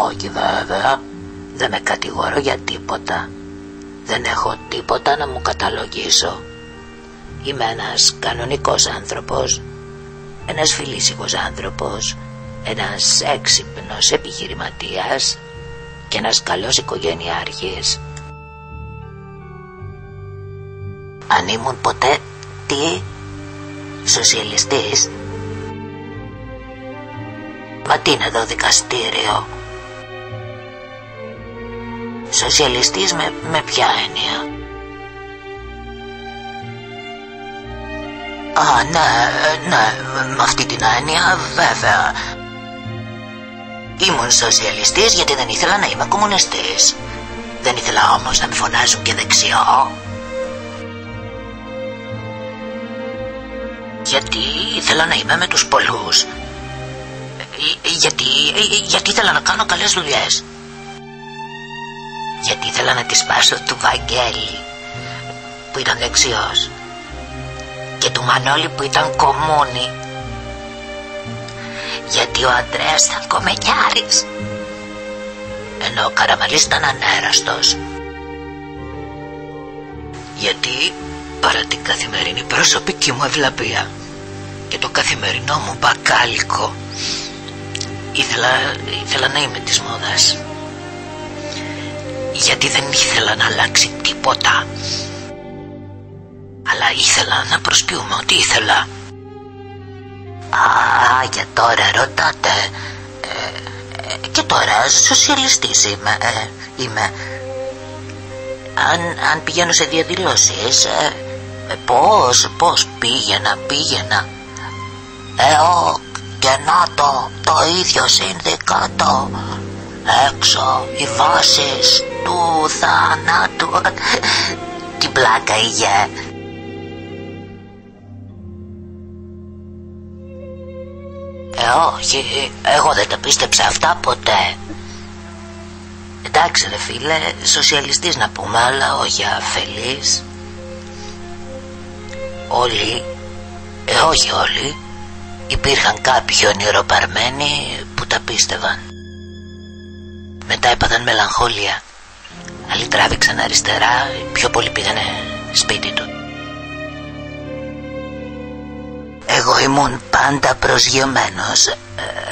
Όχι βέβαια, δεν με κατηγορώ για τίποτα. Δεν έχω τίποτα να μου καταλογίσω. Είμαι ένας κανονικός άνθρωπος, ένας φιλήσυχος άνθρωπος, ένας έξυπνος επιχειρηματίας και ένας καλός οικογενειάρχης. Αν ήμουν ποτέ τι, σοσιαλιστής? Μα τι είναι εδώ δικαστήριο? Σοσιαλιστής με ποια έννοια? Α, ναι, με αυτή την έννοια βέβαια. Ήμουν σοσιαλιστής γιατί δεν ήθελα να είμαι κομμουνιστής. Δεν ήθελα όμως να με φωνάζουν και δεξιό. Γιατί ήθελα να είμαι με τους πολλούς. Γιατί ήθελα να κάνω καλές δουλειές. Γιατί ήθελα να τη σπάσω του Βαγγέλη που ήταν δεξιός και του Μανώλη που ήταν κομμούνι. Γιατί ο Ανδρέας ήταν κομμενιάρης ενώ ο Καραμαλής ήταν ανέραστος. Γιατί παρά την καθημερινή προσωπική μου ευλαπία και το καθημερινό μου μπακάλικο ήθελα να είμαι της μόδας. Γιατί δεν ήθελα να αλλάξει τίποτα, αλλά ήθελα να προσποιούμε ότι ήθελα. Α, για τώρα ρωτάτε. Και τώρα σοσιαλιστής είμαι. Αν πηγαίνω σε διαδηλώσεις, πώς πήγαινα. Και να το ίδιο συνδικάτο. Έξω οι βάσεις του θανάτου. Τι πλάκα είχε. Όχι, εγώ δεν τα πίστεψα αυτά ποτέ. Εντάξει ρε φίλε, σοσιαλιστής να πούμε, αλλά όχι αφελής. Όλοι, όχι όλοι, υπήρχαν κάποιοι ονειροπαρμένοι που τα πίστευαν. Μετά έπαθαν μελαγχόλια. Άλλοι τράβηξαν αριστερά, πιο πολλοί πήγανε σπίτι του. Εγώ ήμουν πάντα προσγειωμένος,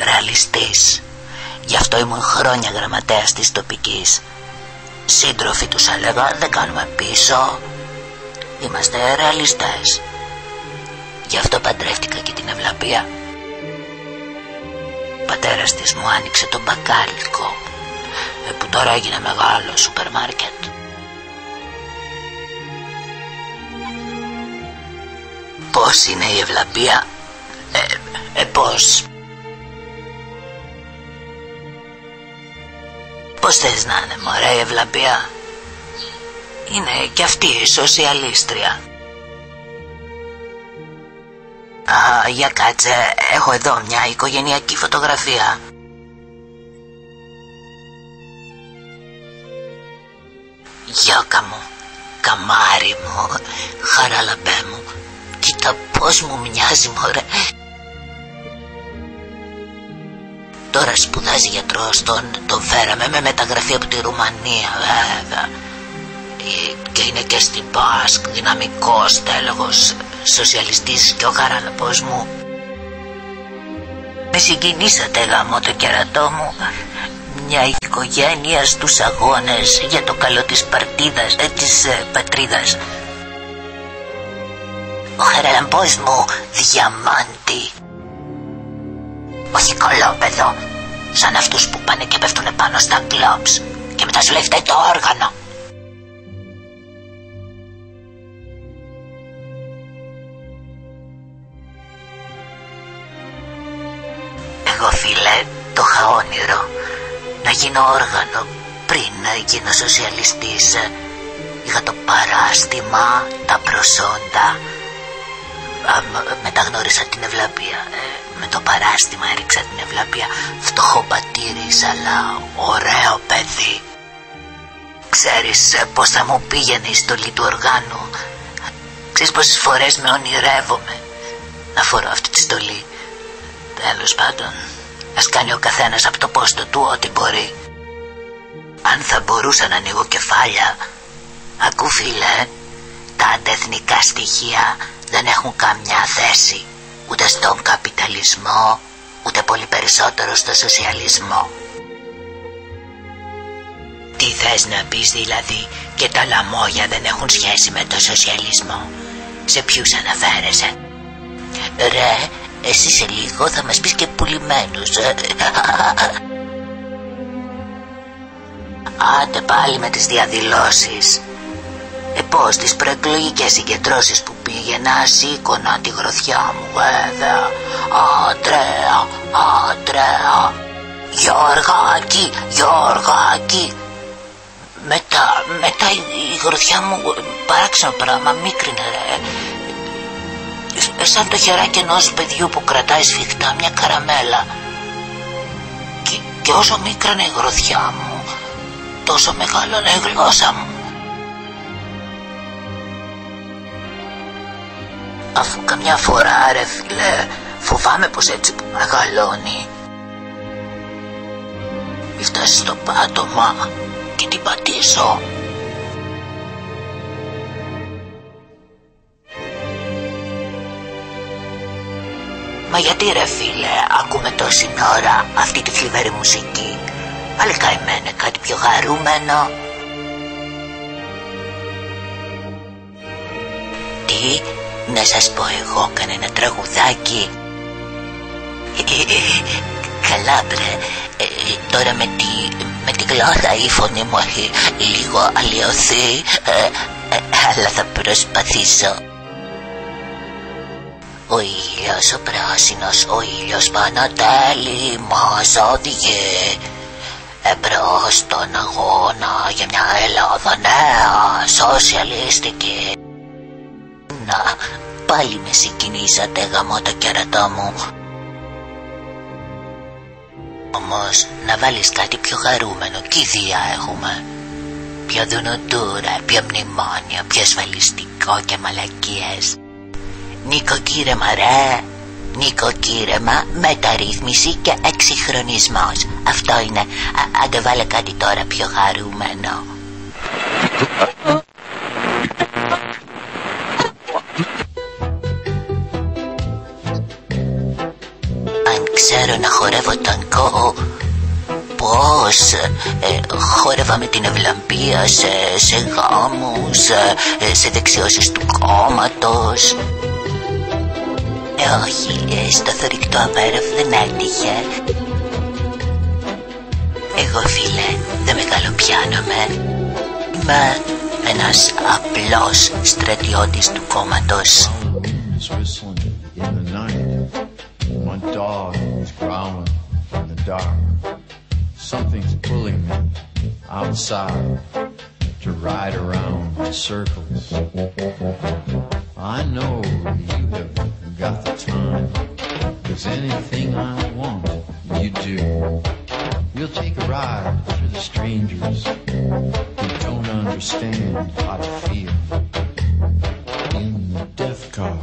ρεαλιστής. Γι' αυτό ήμουν χρόνια γραμματέας της τοπικής. Σύντροφοι τους έλεγα, δεν κάνουμε πίσω. Είμαστε ρεαλιστές. Γι' αυτό παντρεύτηκα και την ευλαπία. Ο πατέρας της μου άνοιξε τον μπακάλικο, που τώρα έγινε μεγάλο σούπερ μάρκετ. Πώς είναι η ευλαπία? Πώς? Πώς θες να είναι μωρέ η ευλαπία? Είναι κι αυτή η σοσιαλίστρια. Α, για κάτσε, έχω εδώ μια οικογενειακή φωτογραφία. Γιώκα μου, καμάρι μου, χαραλαμπέ μου, κοίτα πως μου μοιάζει μωρέ. Τώρα σπουδάζει γιατρός, τον φέραμε με μεταγραφή από τη Ρουμανία βέβαια. Και είναι και στην Πάσκ, δυναμικός τέλεχος, σοσιαλιστής και ο χαραλαμπός μου. Με συγκινήσατε γάμο το κερατό μου. Μια οικογένεια στους αγώνες για το καλό της παρτίδας, της πατρίδας. Ο χαραλαμπός μου διαμάντη. Όχι κολόπεδο, σαν αυτούς που πάνε και πέφτουνε πάνω στα κλόψ και μετά σου λέει φταίει το όργανο. να γίνω όργανο πριν να γίνω σοσιαλιστής. Είχα το παράστημα, τα προσόντα. Μετά γνώρισα την Ευλαπία. Με το παράστημα έριξα την Ευλαπία. Φτωχό πατήρης, αλλά ωραίο παιδί. Ξέρεις πως θα μου πήγαινε η στολή του οργάνου? Ξέρεις πόσες φορές με ονειρεύομαι να φορώ αυτή τη στολή? Τέλος πάντων, ας κάνει ο καθένας από το πόστο του ό,τι μπορεί. Αν θα μπορούσα να ανοίγω κεφάλια. Ακού φίλε, τα αντεθνικά στοιχεία δεν έχουν καμιά θέση ούτε στον καπιταλισμό, ούτε πολύ περισσότερο στο σοσιαλισμό. Τι θες να πεις δηλαδή, και τα λαμόγια δεν έχουν σχέση με το σοσιαλισμό? Σε ποιους αναφέρεσαι? Ρε, εσύ σε λίγο θα μας πεις και πουλημένους. Άντε πάλι με τις διαδηλώσεις. Πώς τις προεκλογικές συγκεντρώσεις που πήγαινα σήκωνα τη γροθιά μου βέβαια. Αντρέα, Αντρέα, Γιώργακη, Γιώργακη. Μετά η γροθιά μου, παράξενο πράγμα, μίκρινε ρε. Σαν το χεράκι ενός παιδιού που κρατάει σφιχτά μια καραμέλα. Και όσο μίκρανε η γροθιά μου, τόσο μεγάλωνε η γλώσσα μου. Αφού καμιά φορά ρε φίλε φοβάμαι πως έτσι που μεγαλώνει μη φτάσει στο πάτωμα και την πατήσω. Μα γιατί ρε φίλε ακούμε τόση ώρα αυτή τη θλιβερή μουσική? Πάλι καημένε κάτι πιο χαρούμενο. Τι? Να σας πω εγώ κανένα τραγουδάκι? Καλά μπρε, τώρα με τη γλώσσα η φωνή μου έχει λίγο αλλοιωθεί, αλλά θα προσπαθήσω. Ο ήλιος ο πράσινος, ο ήλιος Πανατέλη μας οδηγεί εμπρός στον αγώνα για μια Ελλάδα νέα, σοσιαλιστική. Να, πάλι με συγκινήσατε γαμώ το κερατό μου. Όμως να βάλεις κάτι πιο χαρούμενο, κηδεία έχουμε. Πιο δουνουτούρα, πιο μνημόνιο, πιο ασφαλιστικό και μαλακίες. Νοικοκύρεμα ρε, νοικοκύρεμα, μεταρρύθμιση και εξυγχρονισμός. Αυτό είναι, άντε βάλε κάτι τώρα πιο χαρούμενο. Ξέρω να χορεύω τανκό. Πώς? Χόρευα με την Ευλαμπία σε γάμους, σε δεξιώσεις του κόμματος. Όχι, στο θωρηκτό αβέροφ δεν έτυχε. Εγώ φίλε δεν μεγαλοπιάνομαι. Είμαι ένας απλός στρατιώτης του κόμματος. My dog is growling in the dark. Something's pulling me outside to ride around in circles. I know you have got the time, 'cause anything I want, you do. We'll take a ride through the strangers who don't understand how to feel. In the death car,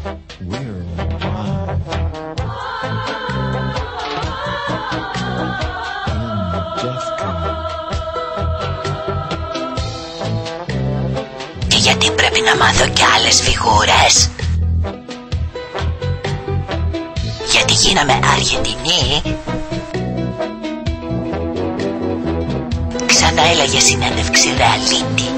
we're alive. Και γιατί πρέπει να μάθω κι άλλες φιγούρες? Γιατί γίναμε Αργεντινοί? Ξανά έλαγε συνέντευξη ρεαλίτη.